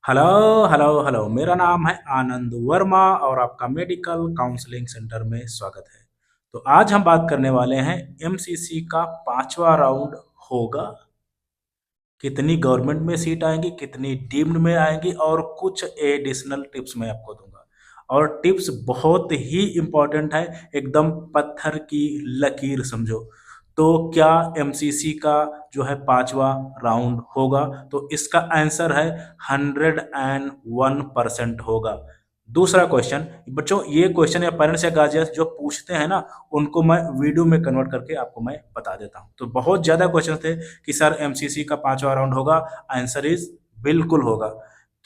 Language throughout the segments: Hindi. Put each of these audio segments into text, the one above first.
हेलो हेलो हेलो, मेरा नाम है आनंद वर्मा और आपका मेडिकल काउंसलिंग सेंटर में स्वागत है। तो आज हम बात करने वाले हैं एमसीसी का पांचवा राउंड होगा। कितनी गवर्नमेंट में सीट आएंगी, कितनी डीम्ड में आएंगी और कुछ एडिशनल टिप्स मैं आपको दूंगा। और टिप्स बहुत ही इंपॉर्टेंट है, एकदम पत्थर की लकीर समझो। तो क्या एमसीसी का जो है पांचवा राउंड होगा? तो इसका आंसर है 101% होगा। दूसरा क्वेश्चन, बच्चों ये क्वेश्चन या पेरेंट्स या गार्जियंस जो पूछते हैं ना, उनको मैं वीडियो में कन्वर्ट करके आपको मैं बता देता हूँ। तो बहुत ज्यादा क्वेश्चन थे कि सर एमसीसी का पांचवा राउंड होगा। आंसर इज बिल्कुल होगा।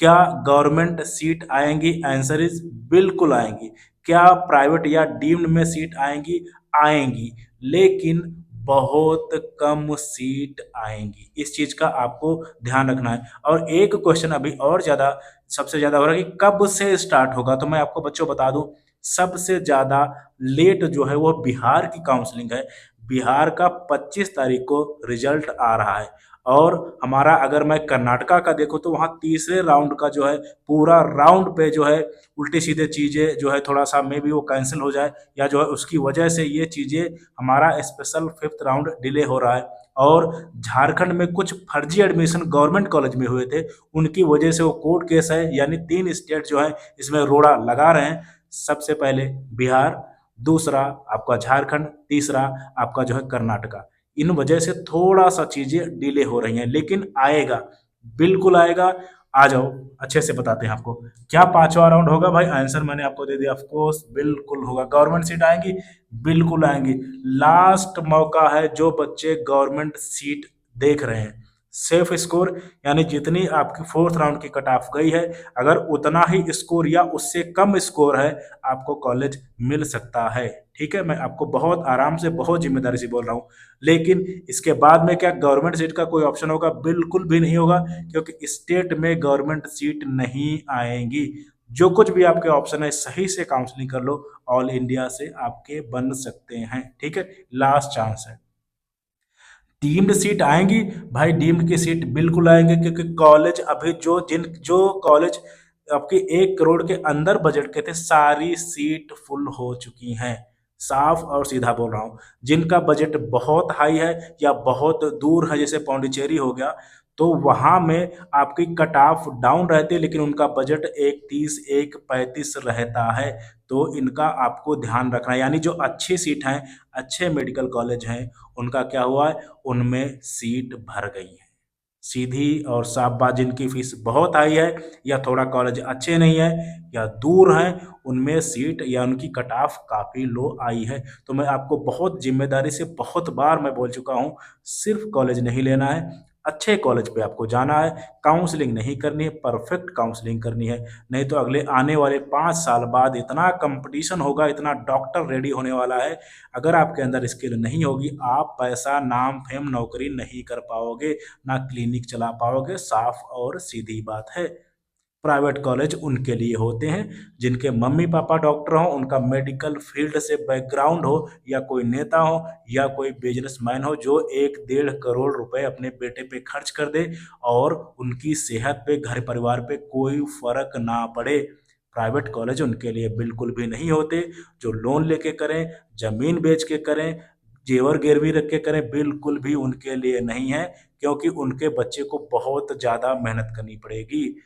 क्या गवर्नमेंट सीट आएंगी? आंसर इज बिल्कुल आएंगी। क्या प्राइवेट या डीम्ड में सीट आएंगी? आएंगी, लेकिन बहुत कम सीट आएंगी। इस चीज का आपको ध्यान रखना है। और एक क्वेश्चन अभी और ज्यादा, सबसे ज्यादा हो रहा है कि कब से स्टार्ट होगा। तो मैं आपको बच्चों बता दूं, सबसे ज्यादा लेट जो है वो बिहार की काउंसलिंग है। बिहार का 25 तारीख को रिजल्ट आ रहा है। और हमारा अगर मैं कर्नाटका का देखूं तो वहां तीसरे राउंड का जो है पूरा राउंड पे जो है उल्टी सीधे चीजें जो है थोड़ा सा मे भी वो कैंसिल हो जाए, या जो है उसकी वजह से ये चीजें हमारा स्पेशल फिफ्थ राउंड डिले हो रहा है। और झारखंड में कुछ फर्जी एडमिशन गवर्नमेंट कॉलेज में हुए थे, उनकी वजह से वो कोर्ट केस है। यानी तीन स्टेट जो है इसमें रोड़ा लगा रहे हैं। सबसे पहले बिहार, दूसरा आपका झारखंड, तीसरा आपका जो है कर्नाटका। इन वजह से थोड़ा सा चीजें डिले हो रही हैं, लेकिन आएगा, बिल्कुल आएगा। आ जाओ, अच्छे से बताते हैं आपको। क्या पांचवा राउंड होगा भाई? आंसर मैंने आपको दे दिया, ऑफ कोर्स बिल्कुल होगा। गवर्नमेंट सीट आएंगी, बिल्कुल आएंगी। लास्ट मौका है जो बच्चे गवर्नमेंट सीट देख रहे हैं। सेफ स्कोर, यानी जितनी आपकी फोर्थ राउंड की कट ऑफ गई है, अगर उतना ही स्कोर या उससे कम स्कोर है, आपको कॉलेज मिल सकता है। ठीक है, मैं आपको बहुत आराम से बहुत जिम्मेदारी से बोल रहा हूँ। लेकिन इसके बाद में क्या गवर्नमेंट सीट का कोई ऑप्शन होगा? बिल्कुल भी नहीं होगा, क्योंकि स्टेट में गवर्नमेंट सीट नहीं आएंगी। जो कुछ भी आपके ऑप्शन है सही से काउंसलिंग कर लो, ऑल इंडिया से आपके बन सकते हैं। ठीक है, लास्ट चांस है। डीम्ड सीट आएंगी भाई, डीम्ड की सीट बिल्कुल आएंगे, क्योंकि कॉलेज अभी जो कॉलेज आपके 1 करोड़ के अंदर बजट के थे, सारी सीट फुल हो चुकी हैं। साफ और सीधा बोल रहा हूँ। जिनका बजट बहुत हाई है या बहुत दूर है, जैसे पौंडीचेरी हो गया, तो वहां में आपकी कट ऑफ डाउन रहती है, लेकिन उनका बजट 130 135 रहता है। तो इनका आपको ध्यान रखना है। यानी जो अच्छी सीट हैं, अच्छे मेडिकल कॉलेज हैं, उनका क्या हुआ है? उनमें सीट भर गई है। सीधी और साफ बात, जिनकी फीस बहुत हाई है या थोड़ा कॉलेज अच्छे नहीं है या दूर हैं, उनमें सीट या उनकी कट ऑफ काफी लो आई है। तो मैं आपको बहुत जिम्मेदारी से बहुत बार मैं बोल चुका हूं, सिर्फ कॉलेज नहीं लेना है, अच्छे कॉलेज पे आपको जाना है। काउंसलिंग नहीं करनी है, परफेक्ट काउंसलिंग करनी है। नहीं तो अगले आने वाले 5 साल बाद इतना कंपटीशन होगा, इतना डॉक्टर रेडी होने वाला है। अगर आपके अंदर स्किल नहीं होगी, आप पैसा, नाम, फेम, नौकरी नहीं कर पाओगे, ना क्लिनिक चला पाओगे। साफ और सीधी बात है। प्राइवेट कॉलेज उनके लिए होते हैं जिनके मम्मी पापा डॉक्टर हो, उनका मेडिकल फील्ड से बैकग्राउंड हो, या कोई नेता हो, या कोई बिजनेसमैन हो जो 1 1.5 करोड़ रुपए अपने बेटे पे खर्च कर दे और उनकी सेहत पे, घर परिवार पे कोई फर्क ना पड़े। प्राइवेट कॉलेज उनके लिए बिल्कुल भी नहीं होते। जो लोन लेके करें, जमीन बेच के करें, जेवर गिरवी रख के करें, बिल्कुल भी उनके लिए नहीं है, क्योंकि उनके बच्चे को बहुत ज्यादा मेहनत करनी पड़ेगी।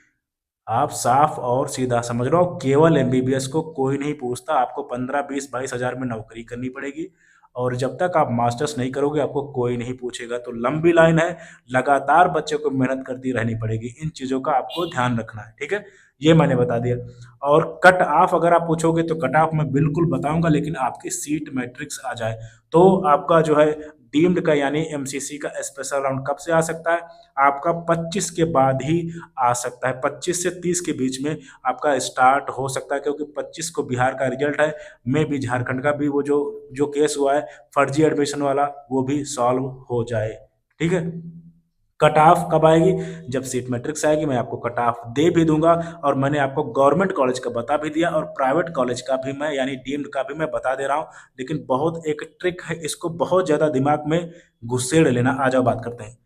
आप साफ और सीधा समझ रहे हो, केवल एमबीबीएस को कोई नहीं पूछता, आपको 15 20 22 हजार में नौकरी करनी पड़ेगी। और जब तक आप मास्टर्स नहीं करोगे, आपको कोई नहीं पूछेगा। तो लंबी लाइन है, लगातार बच्चे को मेहनत करती रहनी पड़ेगी। इन चीजों का आपको ध्यान रखना है। ठीक है, ये मैंने बता दिया। और कट ऑफ अगर आप पूछोगे तो कट ऑफ मैं बिल्कुल बताऊंगा, लेकिन आपकी सीट मैट्रिक्स आ जाए तो आपका जो है डीम्ड का यानी एमसीसी का स्पेशल राउंड कब से आ सकता है? आपका 25 के बाद ही आ सकता है। 25 से 30 के बीच में आपका स्टार्ट हो सकता है, क्योंकि 25 को बिहार का रिजल्ट है। मे भी झारखंड का भी वो जो जो केस हुआ है फर्जी एडमिशन वाला, वो भी सॉल्व हो जाए। ठीक है, कट ऑफ कब आएगी? जब सीट मैट्रिक्स आएगी, मैं आपको कट ऑफ दे भी दूंगा। और मैंने आपको गवर्नमेंट कॉलेज का बता भी दिया, और प्राइवेट कॉलेज का भी मैं यानी डीम्ड का भी मैं बता दे रहा हूँ। लेकिन बहुत एक ट्रिक है, इसको बहुत ज्यादा दिमाग में घुसेड़ लेना। आ जाओ बात करते हैं।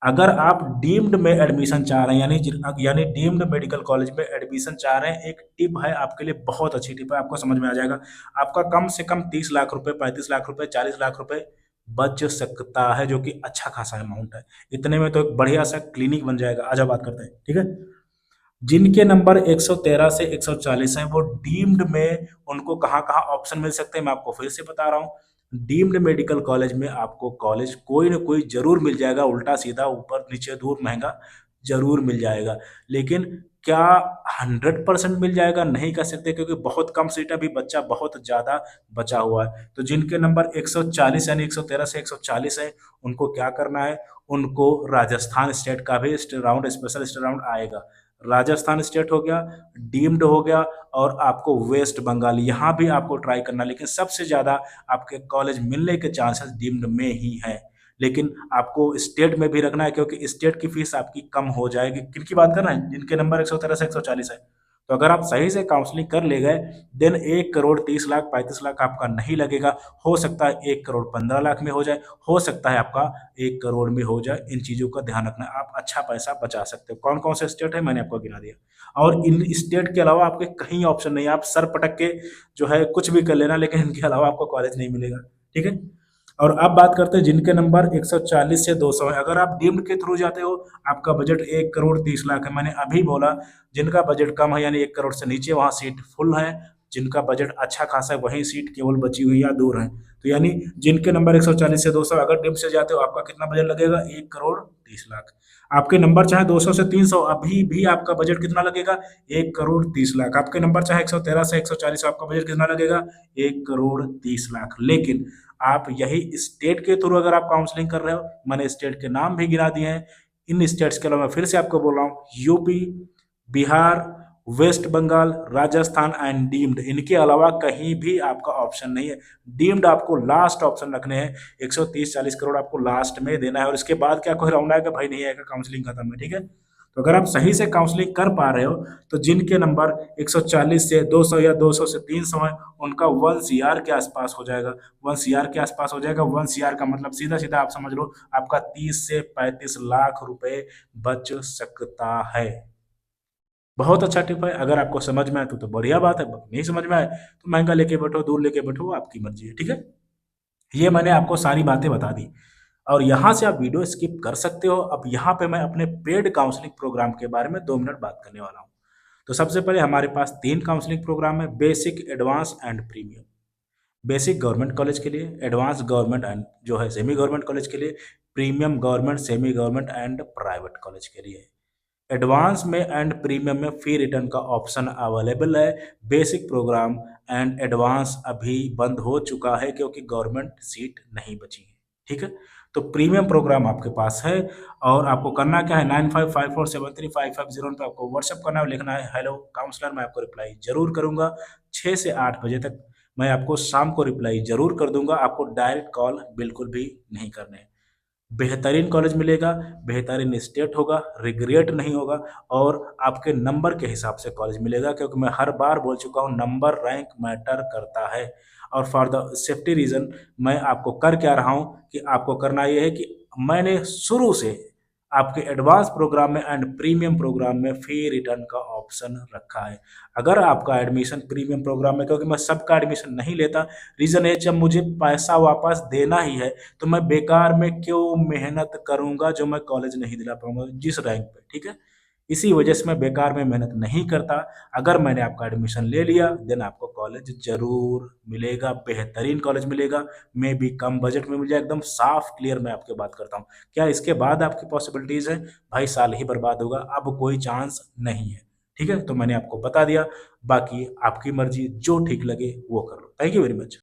अगर आप डीम्ड में एडमिशन चाह रहे हैं, यानी डीम्ड मेडिकल कॉलेज में एडमिशन चाह रहे हैं, एक टिप है आपके लिए, बहुत अच्छी टिप है, आपको समझ में आ जाएगा। आपका कम से कम 30 लाख रुपए, 35 लाख रुपए, 40 लाख रुपए बच सकता है, जो कि अच्छा खासा अमाउंट है। इतने में तो एक बढ़िया सा क्लिनिक बन जाएगा। आज बात करते हैं, ठीक है। जिनके नंबर 113 से 140 हैं, वो डीम्ड में उनको कहाँ कहाँ ऑप्शन मिल सकते हैं, मैं आपको फिर से बता रहा हूँ। डीम्ड मेडिकल कॉलेज में आपको कॉलेज कोई ना कोई जरूर मिल जाएगा, उल्टा सीधा ऊपर नीचे दूर महंगा जरूर मिल जाएगा। लेकिन क्या 100% मिल जाएगा, नहीं कह सकते, क्योंकि बहुत कम सीट अभी, बच्चा बहुत ज्यादा बचा हुआ है। तो जिनके नंबर 140 यानी 113 से 140 है, उनको क्या करना है, उनको राजस्थान स्टेट का भी राउंड, स्पेशल राउंड आएगा। राजस्थान स्टेट हो गया, डीम्ड हो गया, और आपको वेस्ट बंगाल, यहाँ भी आपको ट्राई करना, लेकिन सबसे ज्यादा आपके कॉलेज मिलने के चांसेस डीम्ड में ही है। लेकिन आपको स्टेट में भी रखना है, क्योंकि स्टेट की फीस आपकी कम हो जाएगी। किनकी बात कर रहे हैं, जिनके नंबर 113 से 140 है। तो अगर आप सही से काउंसलिंग कर ले गए, देन 1 करोड़ 30 लाख 35 लाख आपका नहीं लगेगा। हो सकता है 1 करोड़ 15 लाख में हो जाए, हो सकता है आपका 1 करोड़ में हो जाए। इन चीजों का ध्यान रखना, आप अच्छा पैसा बचा सकते हो। कौन कौन से स्टेट है मैंने आपको गिना दिया, और इन स्टेट के अलावा आपके कहीं ऑप्शन नहीं है। आप सर पटक के जो है कुछ भी कर लेना, लेकिन इनके अलावा आपको कॉलेज नहीं मिलेगा, ठीक है। और अब बात करते हैं जिनके नंबर 140 से 200 है। अगर आप डीम्ड के थ्रू जाते हो, आपका बजट 1 करोड़ 30 लाख है। मैंने अभी बोला, जिनका बजट कम है यानी 1 करोड़ से नीचे, वहाँ सीट फुल है। जिनका बजट अच्छा खासा है, वही सीट केवल बची हुई या दूर है। तो यानी जिनके नंबर 140 से 200, अगर डीम्ड से जाते हो, आपका कितना बजट लगेगा, 1 करोड़ 30 लाख। आपके नंबर चाहे 200 से 300, अभी भी आपका बजट कितना लगेगा, 1 करोड़ 30 लाख। आपके नंबर चाहे 113 से 140, आपका बजट कितना लगेगा, 1 करोड़ 30 लाख। लेकिन आप यही स्टेट के थ्रू अगर आप काउंसलिंग कर रहे हो, मैंने स्टेट के नाम भी गिरा दिए हैं। इन स्टेट्स के अलावा मैं फिर से आपको बोल रहा हूँ, UP, Bihar, west Bengal, Rajasthan and deemed, इनके अलावा कहीं भी आपका ऑप्शन नहीं है। डीम्ड आपको लास्ट ऑप्शन रखने हैं। 130-40 करोड़ आपको लास्ट में देना है, और इसके बाद क्या कोई राउंड आएगा, भाई नहीं आएगा, काउंसलिंग खत्म है, ठीक है। तो अगर आप सही से काउंसलिंग कर पा रहे हो, तो जिनके नंबर 140 से 200 या 200 से 300 है, उनका 1 CR के आसपास हो जाएगा। 1 CR के आसपास हो जाएगा। 1 CR का मतलब सीधा सीधा आप समझ लो, आपका 30 से 35 लाख रुपए बच सकता है। बहुत अच्छा टिप है। अगर आपको समझ में आए तो बढ़िया बात है, नहीं समझ में आए तो महंगा लेके बैठो, दूर लेके बैठो, आपकी मर्जी है, ठीक है। ये मैंने आपको सारी बातें बता दी, और यहाँ से आप वीडियो स्किप कर सकते हो। अब यहाँ पे मैं अपने पेड काउंसलिंग प्रोग्राम के बारे में 2 मिनट बात करने वाला हूँ। तो सबसे पहले हमारे पास 3 काउंसलिंग प्रोग्राम है, basic, advance and premium. Basic government college के लिए, एडवांस गवर्नमेंट एंड जो है सेमी गवर्नमेंट कॉलेज के लिए, premium government, semi government and private college के लिए। एडवांस में एंड प्रीमियम में फी रिटर्न का ऑप्शन अवेलेबल है। बेसिक प्रोग्राम एंड एडवांस अभी बंद हो चुका है, क्योंकि गवर्नमेंट सीट नहीं बची है, ठीक है। तो प्रीमियम प्रोग्राम आपके पास है, और आपको करना क्या है, 9554735501 पे आपको व्हाट्सएप करना है, लिखना है हेलो काउंसलर। मैं आपको रिप्लाई जरूर करूंगा 6 से 8 बजे तक। मैं आपको शाम को रिप्लाई जरूर कर दूंगा। आपको डायरेक्ट कॉल बिल्कुल भी नहीं करने हैं। बेहतरीन कॉलेज मिलेगा, बेहतरीन स्टेट होगा, रिग्रेट नहीं होगा, और आपके नंबर के हिसाब से कॉलेज मिलेगा, क्योंकि मैं हर बार बोल चुका हूँ, नंबर रैंक मैटर करता है। और फॉर द सेफ्टी रीज़न मैं आपको कर क्या रहा हूँ, कि आपको करना ये है कि मैंने शुरू से आपके एडवांस प्रोग्राम में एंड प्रीमियम प्रोग्राम में फी रिटर्न का ऑप्शन रखा है। अगर आपका एडमिशन प्रीमियम प्रोग्राम में, क्योंकि मैं सबका एडमिशन नहीं लेता, रीज़न है जब मुझे पैसा वापस देना ही है, तो मैं बेकार में क्यों मेहनत करूंगा जो मैं कॉलेज नहीं दिला पाऊंगा जिस रैंक पे, ठीक है। इसी वजह से मैं बेकार में मेहनत नहीं करता। अगर मैंने आपका एडमिशन ले लिया, देन आपको कॉलेज जरूर मिलेगा, बेहतरीन कॉलेज मिलेगा। मे भी कम बजट में मिल जाए, एकदम साफ क्लियर मैं आपके बात करता हूँ। क्या इसके बाद आपकी पॉसिबिलिटीज है, भाई साल ही बर्बाद होगा, अब कोई चांस नहीं है, ठीक है। तो मैंने आपको बता दिया, बाकी आपकी मर्जी, जो ठीक लगे वो कर लो। Thank you very much.